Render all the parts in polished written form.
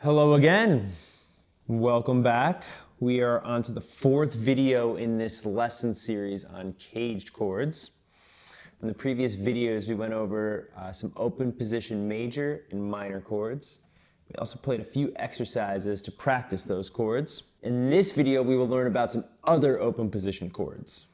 Hello again. Welcome back. We are on to the fourth video in this lesson series on caged chords. In the previous videos, we went over some open position major and minor chords. We also played a few exercises to practice those chords. In this video, we will learn about some other open position chords,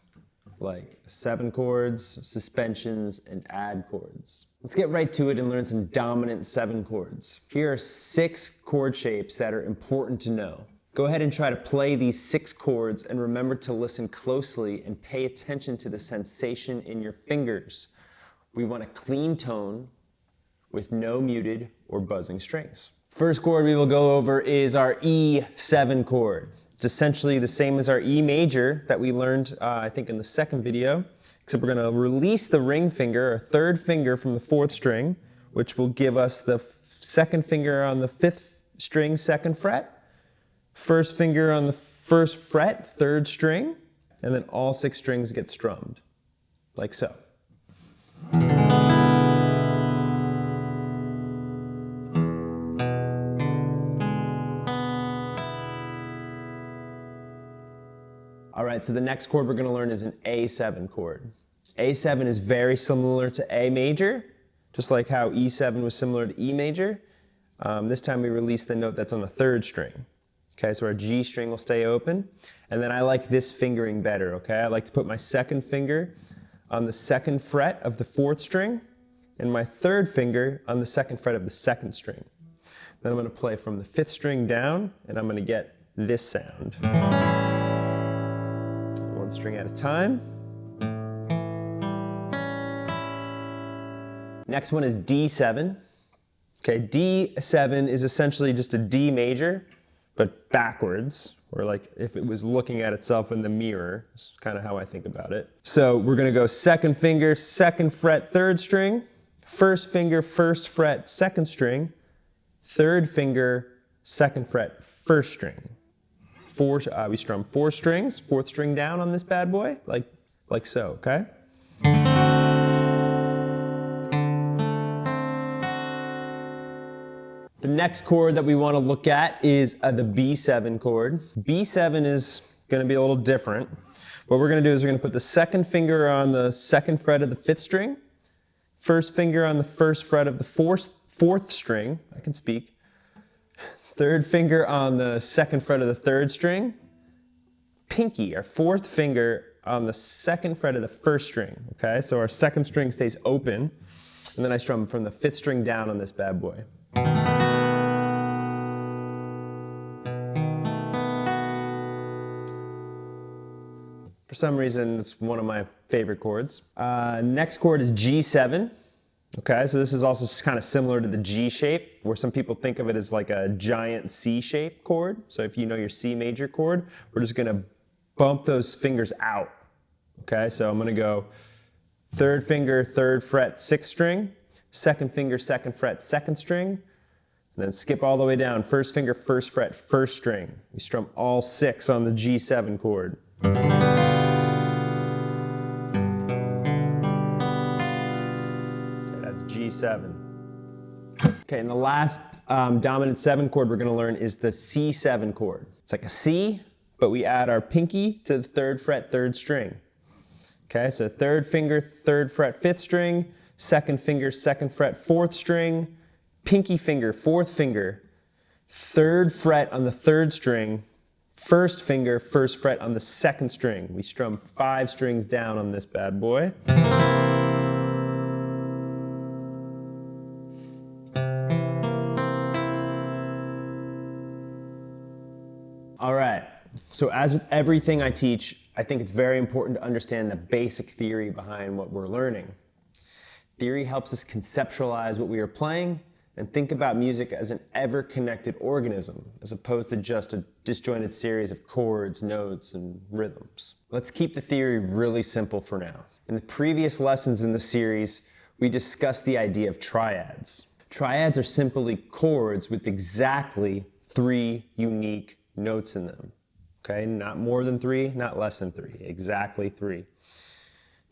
like 7 chords, suspensions, and add chords. Let's get right to it and learn some dominant 7 chords. Here are 6 chord shapes that are important to know. Go ahead and try to play these 6 chords and remember to listen closely and pay attention to the sensation in your fingers. We want a clean tone with no muted or buzzing strings. First chord we will go over is our E7 chord. It's essentially the same as our E major that we learned, I think, in the second video, except we're going to release the ring finger, or 3rd finger, from the 4th string, which will give us the 2nd finger on the 5th string, 2nd fret, 1st finger on the 1st fret, 3rd string, and then all 6 strings get strummed, like so. All right, so the next chord we're going to learn is an A7 chord. A7 is very similar to A major, just like how E7 was similar to E major. This time we release the note that's on the 3rd string. Okay, so our G string will stay open. And then I like this fingering better, okay? I like to put my 2nd finger on the 2nd fret of the 4th string and my 3rd finger on the 2nd fret of the 2nd string. Then I'm going to play from the 5th string down, and I'm going to get this sound. 1 string at a time. Next one is D7. Okay, D7 is essentially just a D major, but backwards, or like if it was looking at itself in the mirror. That's kind of how I think about it. So we're going to go 2nd finger, 2nd fret, 3rd string, 1st finger, 1st fret, 2nd string, 3rd finger, 2nd fret, 1st string. We strum 4 strings, 4th string down on this bad boy, like so, okay? The next chord that we want to look at is the B7 chord. B7 is going to be a little different. What we're going to do is we're going to put the 2nd finger on the 2nd fret of the 5th string, 1st finger on the 1st fret of the 4th string, I can speak, 3rd finger on the 2nd fret of the 3rd string, pinky, our 4th finger on the 2nd fret of the 1st string, okay? So our 2nd string stays open, and then I strum from the 5th string down on this bad boy. For some reason, it's one of my favorite chords. Next chord is G7. Okay, so this is also kind of similar to the G shape, where some people think of it as like a giant C-shaped chord. So if you know your C major chord, we're just going to bump those fingers out. Okay, so I'm going to go 3rd finger, 3rd fret, 6th string, 2nd finger, 2nd fret, 2nd string, and then skip all the way down, 1st finger, 1st fret, 1st string. We strum all 6 on the G7 chord. G7. Okay, and the last dominant 7 chord we're going to learn is the C7 chord. It's like a C, but we add our pinky to the 3rd fret, 3rd string. Okay, so 3rd finger, 3rd fret, 5th string, 2nd finger, 2nd fret, 4th string, pinky finger, 4th finger, 3rd fret on the 3rd string, 1st finger, 1st fret on the 2nd string. We strum 5 strings down on this bad boy. All right, so as with everything I teach, I think it's very important to understand the basic theory behind what we're learning. Theory helps us conceptualize what we are playing and think about music as an ever-connected organism, as opposed to just a disjointed series of chords, notes, and rhythms. Let's keep the theory really simple for now. In the previous lessons in the series, we discussed the idea of triads. Triads are simply chords with exactly 3 unique notes in them. Okay, not more than 3, not less than 3, exactly 3.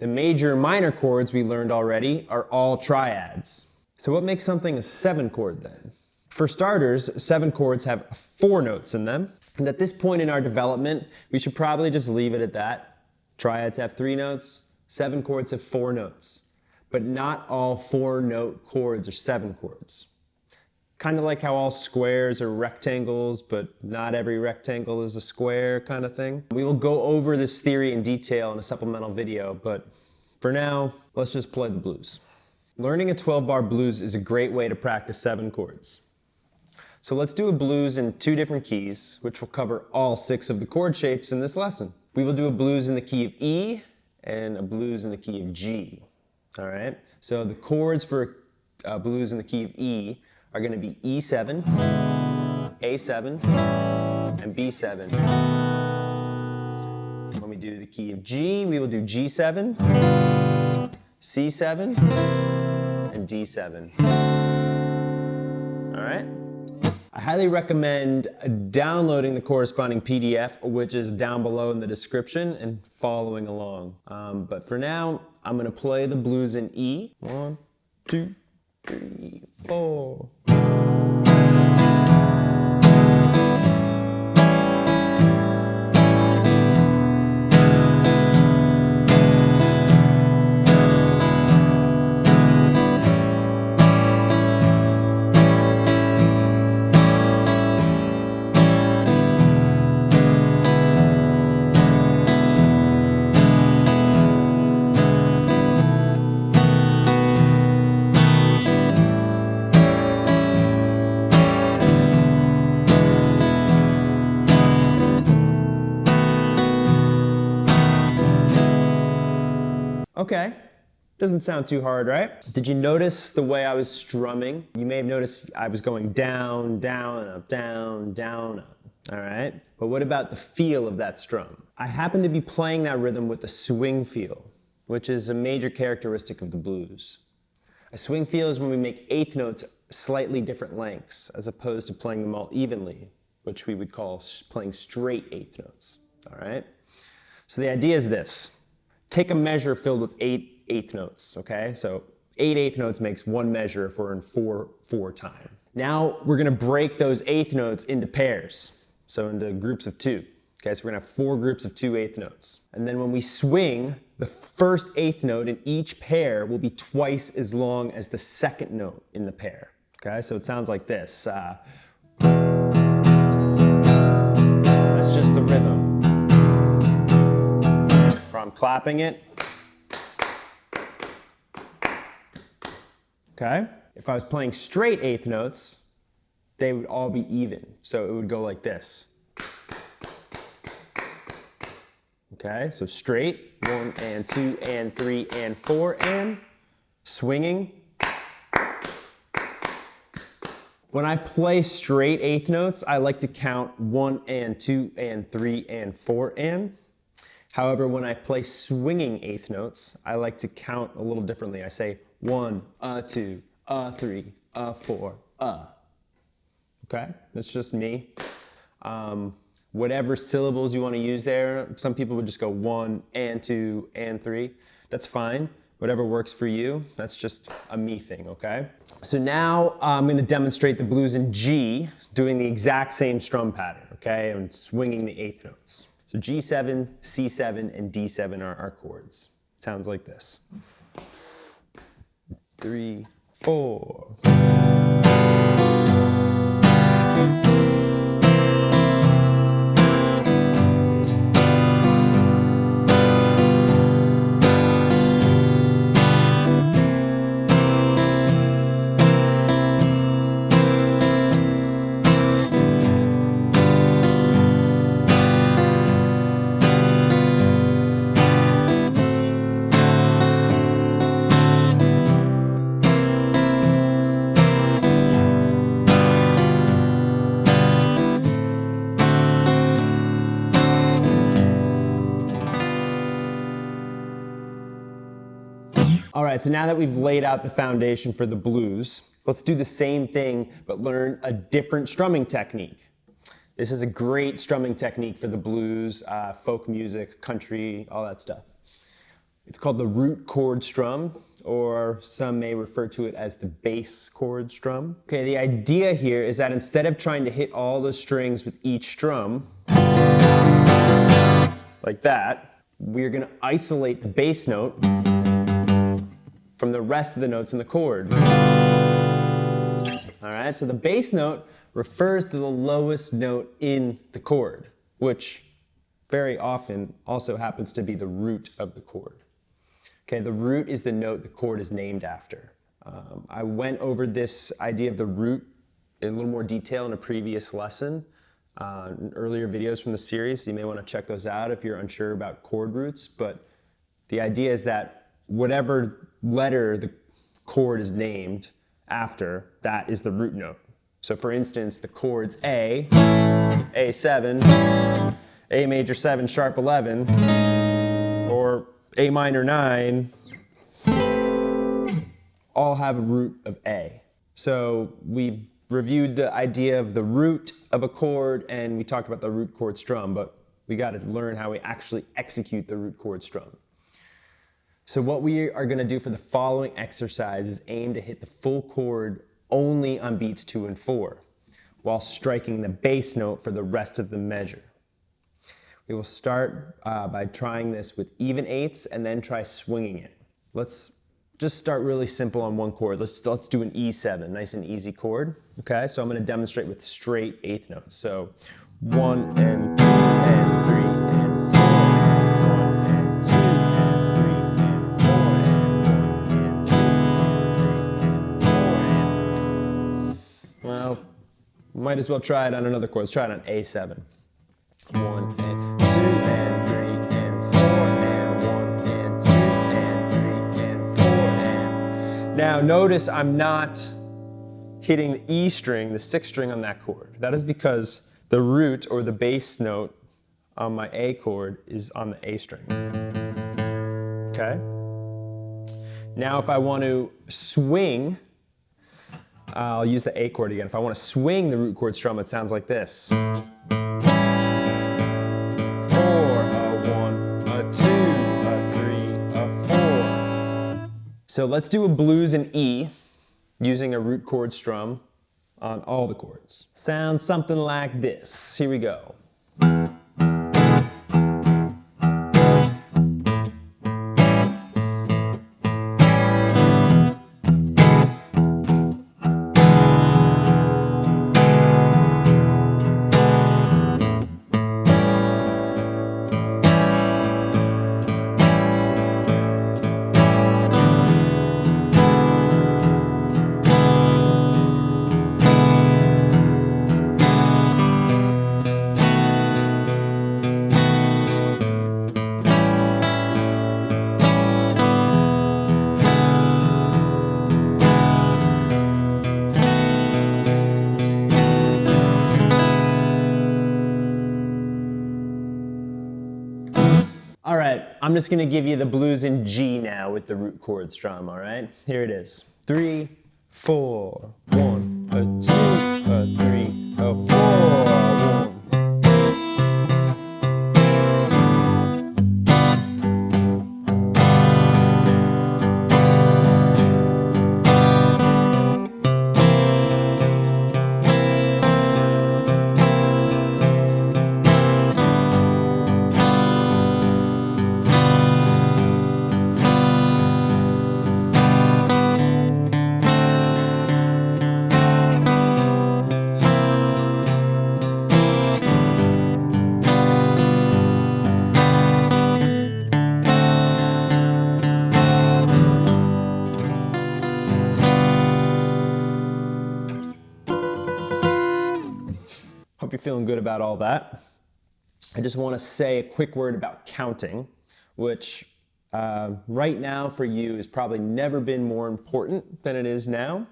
The major and minor chords we learned already are all triads. So what makes something a 7 chord then? For starters, 7 chords have 4 notes in them. And at this point in our development, we should probably just leave it at that. Triads have 3 notes, 7 chords have 4 notes. But not all 4-note chords are 7 chords. Kind of like how all squares are rectangles, but not every rectangle is a square kind of thing. We will go over this theory in detail in a supplemental video, but for now, let's just play the blues. Learning a 12-bar blues is a great way to practice 7 chords. So let's do a blues in 2 different keys, which will cover all 6 of the chord shapes in this lesson. We will do a blues in the key of E and a blues in the key of G. All right? So the chords for blues in the key of E are going to be E7, A7, and B7. When we do the key of G, we will do G7, C7, and D7. All right? I highly recommend downloading the corresponding PDF, which is down below in the description, and following along. But for now, I'm going to play the blues in E. 1, 2, 3, 4. Okay, doesn't sound too hard, right? Did you notice the way I was strumming? You may have noticed I was going down, down, up, down, down, up, all right? But what about the feel of that strum? I happen to be playing that rhythm with a swing feel, which is a major characteristic of the blues. A swing feel is when we make 8th notes slightly different lengths, as opposed to playing them all evenly, which we would call playing straight 8th notes, all right? So the idea is this. Take a measure filled with 8 8th notes, okay? So 8 8th notes makes 1 measure if we're in 4/4 time. Now we're gonna break those 8th notes into pairs, so into groups of 2. Okay, so we're gonna have 4 groups of 2 8th notes. And then when we swing, the first 8th note in each pair will be twice as long as the second note in the pair. Okay, so it sounds like this. That's just the rhythm. I'm clapping it. Okay? If I was playing straight 8th notes, they would all be even. So it would go like this. Okay, so straight, 1 and 2 and 3 and 4 and swinging. When I play straight 8th notes, I like to count 1 and 2 and 3 and 4 and. However, when I play swinging 8th notes, I like to count a little differently. I say 1, 2, 3, 4, Okay, that's just me. Whatever syllables you want to use there, some people would just go 1 and 2 and 3. That's fine. Whatever works for you, that's just a me thing, okay? So now I'm going to demonstrate the blues in G, doing the exact same strum pattern, okay? And swinging the 8th notes. So G7, C7, and D7 are our chords. Sounds like this. 3, 4. All right, so now that we've laid out the foundation for the blues, let's do the same thing, but learn a different strumming technique. This is a great strumming technique for the blues, folk music, country, all that stuff. It's called the root chord strum, or some may refer to it as the bass chord strum. Okay, the idea here is that instead of trying to hit all the strings with each strum, like that, we're going to isolate the bass note from the rest of the notes in the chord. All right, so the bass note refers to the lowest note in the chord, which very often also happens to be the root of the chord. Okay, the root is the note the chord is named after. I went over this idea of the root in a little more detail in a previous lesson, in earlier videos from the series, so you may want to check those out if you're unsure about chord roots, but the idea is that whatever letter the chord is named after, that is the root note. So for instance, the chords A, A7, A major 7 sharp 11, or A minor 9, all have a root of A. So we've reviewed the idea of the root of a chord, and we talked about the root chord strum, but we got to learn how we actually execute the root chord strum. So what we are going to do for the following exercise is aim to hit the full chord only on beats 2 and 4, while striking the bass note for the rest of the measure. We will start by trying this with even eighths and then try swinging it. Let's just start really simple on one chord. Let's do an E7, nice and easy chord. Okay, so I'm going to demonstrate with straight eighth notes. So 1 and 2 and 3 and 4, 1 and 2 and 3 and 4, and 1 and 2 and 3 and 4. Well, might as well try it on another chord. Let's try it on A7. 1 and 2 and 3 and 4 and 1 and 2 and 3 and 4 and... Now notice I'm not hitting the E string, the 6th string on that chord. That is because the root or the bass note on my A chord is on the A string. Okay? Now if I want to swing, I'll use the A chord again. If I want to swing the root chord strum, it sounds like this. So let's do a blues in E using a root chord strum on all the chords. Sounds something like this. Here we go. All right, I'm just gonna give you the blues in G now with the root chord strum, all right? Here it is. 3, 4, 1, a 2, a 3, a 4, 1. Hope you're feeling good about all that. I just want to say a quick word about counting, which right now for you has probably never been more important than it is now.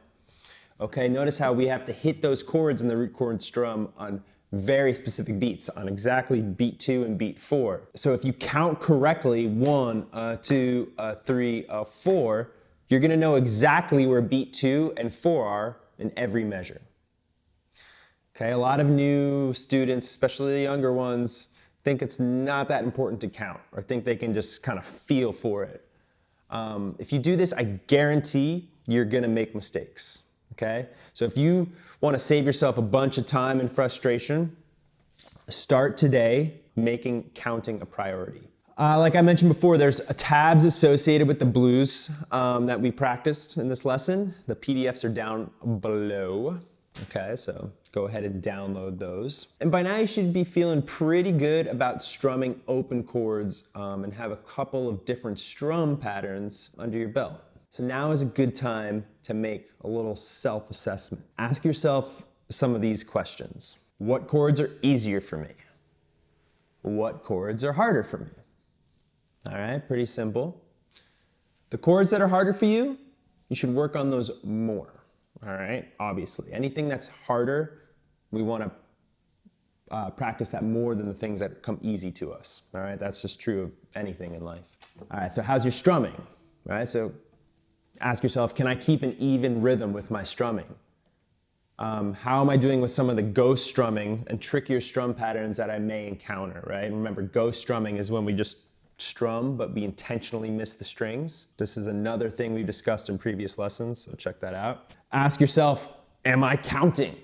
Okay, notice how we have to hit those chords in the root chord strum on very specific beats, on exactly beat 2 and beat 4. So if you count correctly, 1, 2, 3, 4, you're going to know exactly where beat 2 and 4 are in every measure. Okay, a lot of new students, especially the younger ones, think it's not that important to count or think they can just kind of feel for it. If you do this, I guarantee you're gonna make mistakes, okay? So if you wanna save yourself a bunch of time and frustration, start today making counting a priority. Like I mentioned before, there's tabs associated with the blues that we practiced in this lesson. The PDFs are down below. Okay, so go ahead and download those. And by now you should be feeling pretty good about strumming open chords and have a couple of different strum patterns under your belt. So now is a good time to make a little self-assessment. Ask yourself some of these questions. What chords are easier for me? What chords are harder for me? All right, pretty simple. The chords that are harder for you, you should work on those more. All right, obviously. Anything that's harder, we want to practice that more than the things that come easy to us. All right, that's just true of anything in life. All right, so how's your strumming? All right, so ask yourself, can I keep an even rhythm with my strumming? How am I doing with some of the ghost strumming and trickier strum patterns that I may encounter, right? Remember, ghost strumming is when we just strum, but we intentionally miss the strings. This is another thing we discussed in previous lessons, so check that out. Ask yourself, am I counting?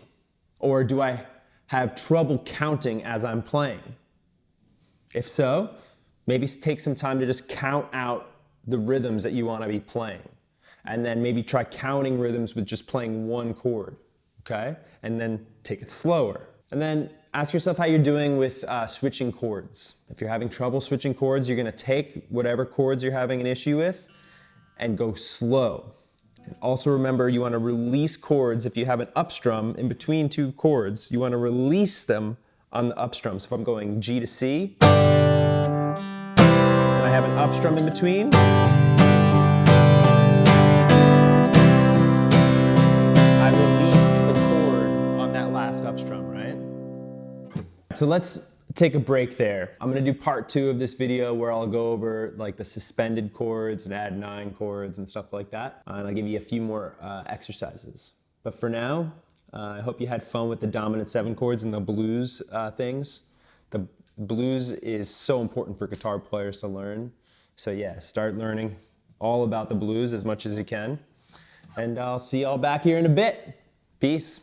Or do I have trouble counting as I'm playing? If so, maybe take some time to just count out the rhythms that you want to be playing. And then maybe try counting rhythms with just playing one chord, okay? And then take it slower. And then ask yourself how you're doing with switching chords. If you're having trouble switching chords, you're gonna take whatever chords you're having an issue with and go slow. And also remember, you wanna release chords. If you have an up strum in between two chords, you wanna release them on the up strum. So if I'm going G to C, and I have an up strum in between, I released the chord on that last up strum, right? So let's take a break there. I'm gonna do part 2 of this video where I'll go over like the suspended chords and add 9 chords and stuff like that. And I'll give you a few more exercises. But for now, I hope you had fun with the dominant 7 chords and the blues things. The blues is so important for guitar players to learn. So yeah, start learning all about the blues as much as you can. And I'll see y'all back here in a bit. Peace.